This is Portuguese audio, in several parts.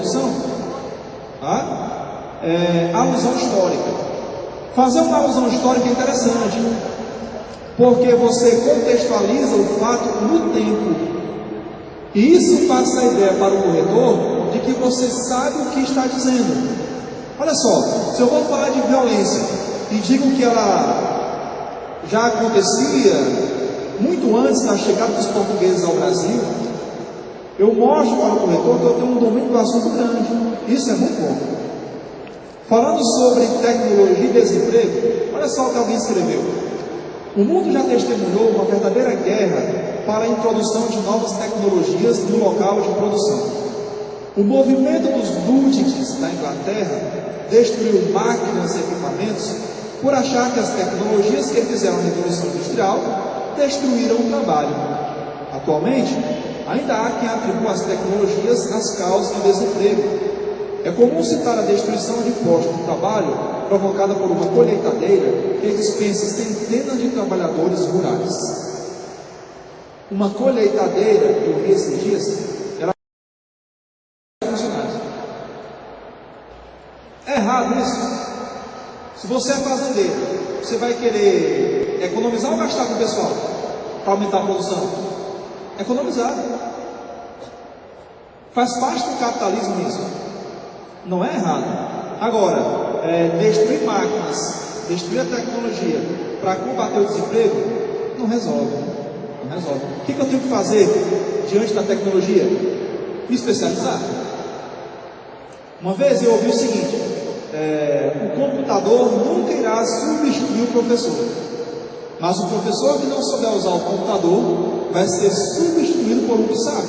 introdução, tá? Alusão histórica. Fazer uma alusão histórica é interessante, porque você contextualiza o fato no tempo. E isso passa a ideia para o corretor de que você sabe o que está dizendo. Olha só, se eu vou falar de violência e digo que ela já acontecia muito antes da chegada dos portugueses ao Brasil, eu mostro para o corretor que eu tenho um domínio do assunto grande. Isso é muito bom. Falando sobre tecnologia e desemprego, olha só o que alguém escreveu. O mundo já testemunhou uma verdadeira guerra para a introdução de novas tecnologias no local de produção. O movimento dos Luddites da Inglaterra destruiu máquinas e equipamentos por achar que as tecnologias que fizeram a Revolução Industrial destruíram o trabalho. Atualmente, ainda há quem atribua as tecnologias às causas do desemprego. É comum citar a destruição de postos de trabalho provocada por uma colheitadeira que dispensa centenas de trabalhadores rurais. Uma colheitadeira, que eu vi esses dias, era funcionários. É errado isso. Se você é fazendeiro, você vai querer economizar ou gastar com o pessoal para aumentar a produção? Economizar. Faz parte do capitalismo isso. Não é errado. Agora, destruir máquinas, destruir a tecnologia para combater o desemprego, não resolve. Não resolve. O que eu tenho que fazer diante da tecnologia? Me especializar. Uma vez eu ouvi o seguinte: o computador nunca irá substituir o professor, mas o professor que não souber usar o computador vai ser substituído por um que sabe.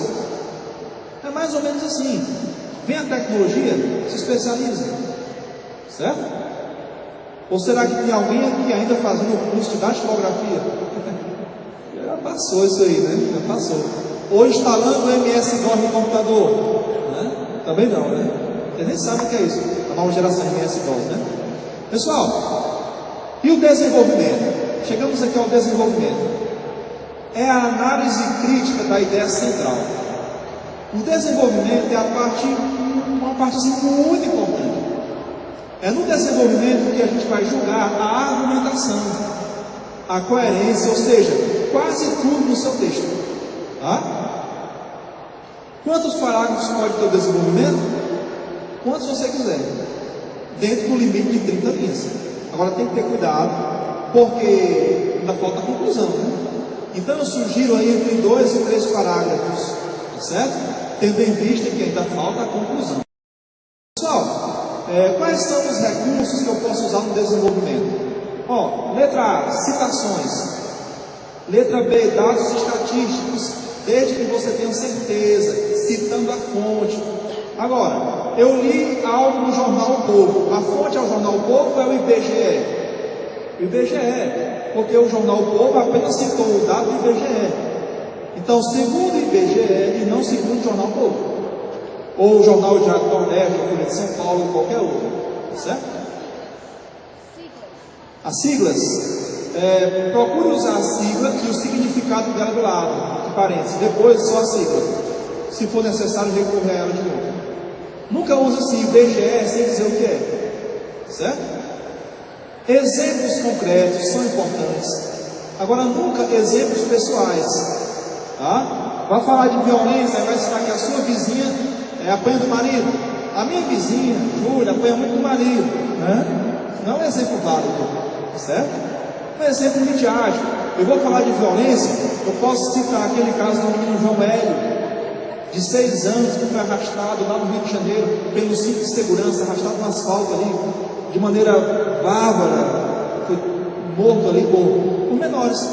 É mais ou menos assim. Vem a tecnologia, se especializa. Certo? Ou será que tem alguém aqui ainda fazendo o curso de datilografia? Já passou isso aí, né? Já passou. Ou instalando o MS-DOS no computador, né? Também não, né? Você nem sabe o que é isso, a nova geração de MS-DOS, né? Pessoal, e o desenvolvimento? Chegamos aqui ao desenvolvimento. É a análise crítica da ideia central. O desenvolvimento é uma parte assim, muito importante. É no desenvolvimento que a gente vai julgar a argumentação, a coerência, ou seja, quase tudo no seu texto. Tá? Quantos parágrafos pode ter o desenvolvimento? Quantos você quiser, dentro do limite de 30 linhas. Agora tem que ter cuidado, porque ainda falta a conclusão, né? Então eu sugiro aí entre 2 e 3 parágrafos, tá certo? Tendo em vista que ainda falta a conclusão. Pessoal, quais são os recursos que eu posso usar no desenvolvimento? Letra A, citações. Letra B, dados estatísticos, desde que você tenha certeza, citando a fonte. Agora, eu li algo no jornal O Povo. A fonte é o jornal O Povo ou é o IBGE? O IBGE, porque o jornal O Povo apenas citou o dado do IBGE. Então, segundo o IBGE e não segundo o jornal O Povo. Ou o jornal de Nordeste, ou Folha de São Paulo, ou qualquer outro. Certo? As siglas. Procure usar a sigla e o significado dela do lado, de parênteses. Depois só a sigla. Se for necessário, recorrer a ela de novo. Nunca use assim IBGE sem dizer o que é. Certo? Exemplos concretos são importantes. Agora, nunca exemplos pessoais. Tá? Vai falar de violência, vai citar que a sua vizinha apanha do marido. A minha vizinha, Júlia, apanha muito do marido. Né? Não é um exemplo válido. Certo? É um exemplo midiático. Eu vou falar de violência, eu posso citar aquele caso do menino João Hélio, de 6 anos, que foi arrastado lá no Rio de Janeiro, pelo cinto de segurança, arrastado no asfalto ali, de maneira bárbara, foi morto ali por menores,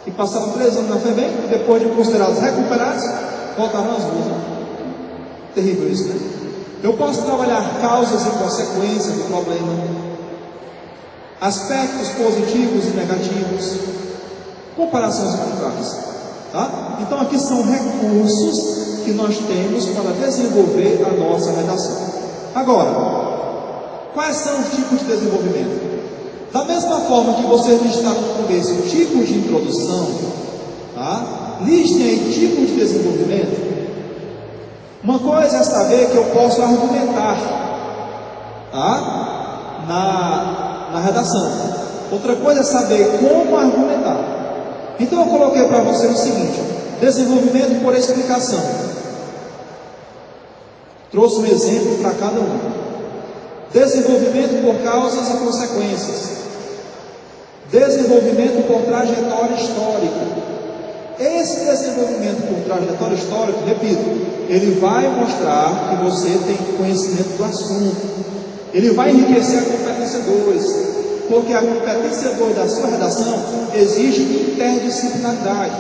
que passaram 3 anos na FEBEM, e depois de considerados recuperados, voltaram às ruas. Terrível isso, né? Eu posso trabalhar causas e consequências do problema, aspectos positivos e negativos, comparações e contrastes. Tá? Então aqui são recursos que nós temos para desenvolver a nossa redação. Agora, quais são os tipos de desenvolvimento? Da mesma forma que vocês listaram no começo tipos de introdução, tá? Listem aí tipos de desenvolvimento. Uma coisa é saber que eu posso argumentar, tá? na redação. Outra coisa é saber como argumentar. Então eu coloquei para você o seguinte: desenvolvimento por explicação. Trouxe um exemplo para cada um. Desenvolvimento por causas e consequências. Desenvolvimento por trajetória histórica. Esse desenvolvimento por trajetória histórica, repito, ele vai mostrar que você tem conhecimento do assunto. Ele vai enriquecer a competência 2, porque a competência 2 da sua redação exige interdisciplinaridade.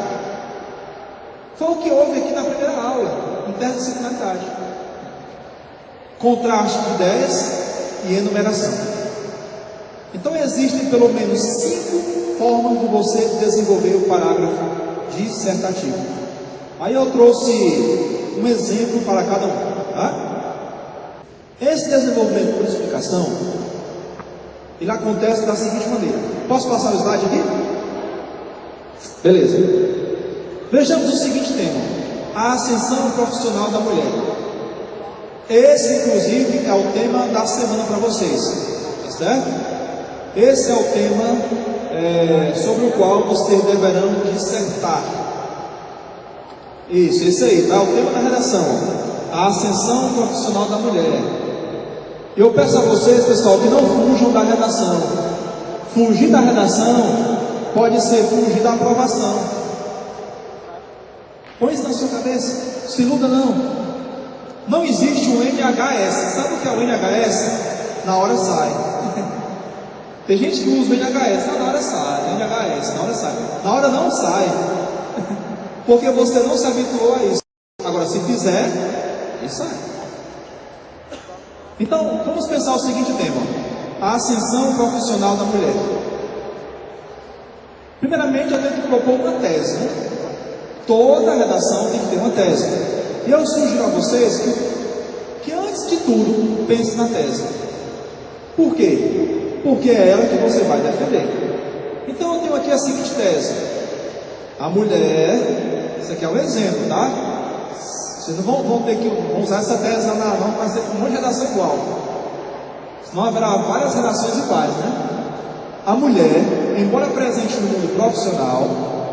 Foi o que houve aqui na primeira aula, interdisciplinaridade. Contraste de ideias e enumeração. Então existem pelo menos 5 formas de você desenvolver o parágrafo dissertativo. Aí eu trouxe um exemplo para cada um, tá? Esse desenvolvimento por explicação, ele acontece da seguinte maneira. Posso passar o slide aqui? Beleza. Vejamos o seguinte tema: a ascensão profissional da mulher. Esse, inclusive, é o tema da semana para vocês, tá certo? Esse é o tema sobre o qual vocês deverão dissertar. Isso, esse aí, tá? O tema da redação: a ascensão profissional da mulher. Eu peço a vocês, pessoal, que não fujam da redação. Fugir da redação pode ser fugir da aprovação. Põe isso na sua cabeça. Se iluda não. Não existe um NHS. Sabe o que é o NHS? Na hora sai. Tem gente que usa o NHS. Na hora sai. NHS, na hora sai. Na hora não sai. Porque você não se habituou a isso. Agora, se fizer, ele sai. Então, vamos pensar o seguinte tema: a ascensão profissional da mulher. Primeiramente, eu tenho que propor uma tese, né? Toda redação tem que ter uma tese. E eu sugiro a vocês que antes de tudo, pense na tese. Por quê? Porque é ela que você vai defender. Então, eu tenho aqui a seguinte tese: a mulher, isso aqui é um exemplo, tá? Vocês não vão ter que usar essa tese, não vai ser um monte de redação igual. Senão haverá várias redações iguais, né? A mulher, embora presente no mundo profissional,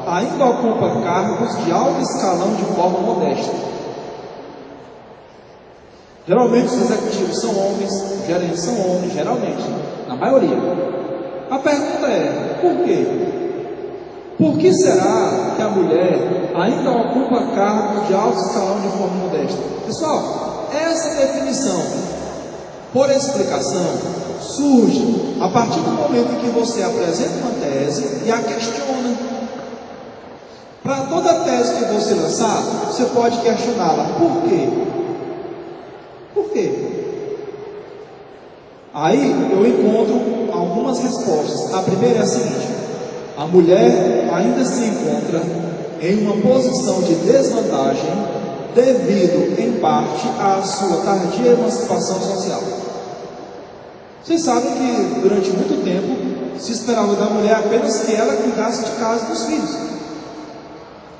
ainda ocupa cargos de alto escalão de forma modesta. Geralmente os executivos são homens, os gerentes são homens, geralmente, na maioria. A pergunta é: por quê? Por que será que a mulher ainda ocupa cargos de alto escalão de forma modesta? Pessoal, essa definição, por explicação, surge a partir do momento em que você apresenta uma tese e a questiona. Para toda tese que você lançar, você pode questioná-la. Por quê? Por quê? Aí eu encontro algumas respostas. A primeira é a seguinte: a mulher ainda se encontra em uma posição de desvantagem devido, em parte, à sua tardia emancipação social. Vocês sabem que durante muito tempo se esperava da mulher apenas que ela cuidasse de casa e dos filhos.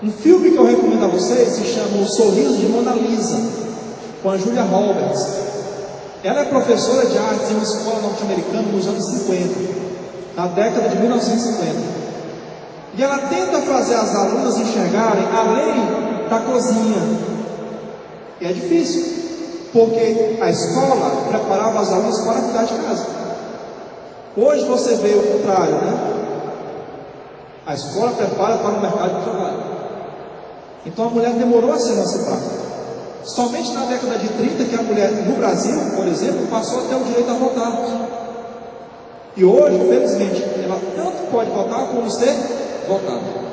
Um filme que eu recomendo a vocês se chama O Sorriso de Mona Lisa, com a Julia Roberts. Ela é professora de artes em uma escola norte-americana nos anos 50, na década de 1950. E ela tenta fazer as alunas enxergarem além da cozinha. E é difícil, porque a escola preparava as alunas para cuidar de casa. Hoje você vê o contrário, né? A escola prepara para o mercado de trabalho. Então a mulher demorou a se emancipar. Somente na década de 30 que a mulher, no Brasil, por exemplo, passou a ter o direito a votar. E hoje, infelizmente, ela tanto pode votar como ser votada.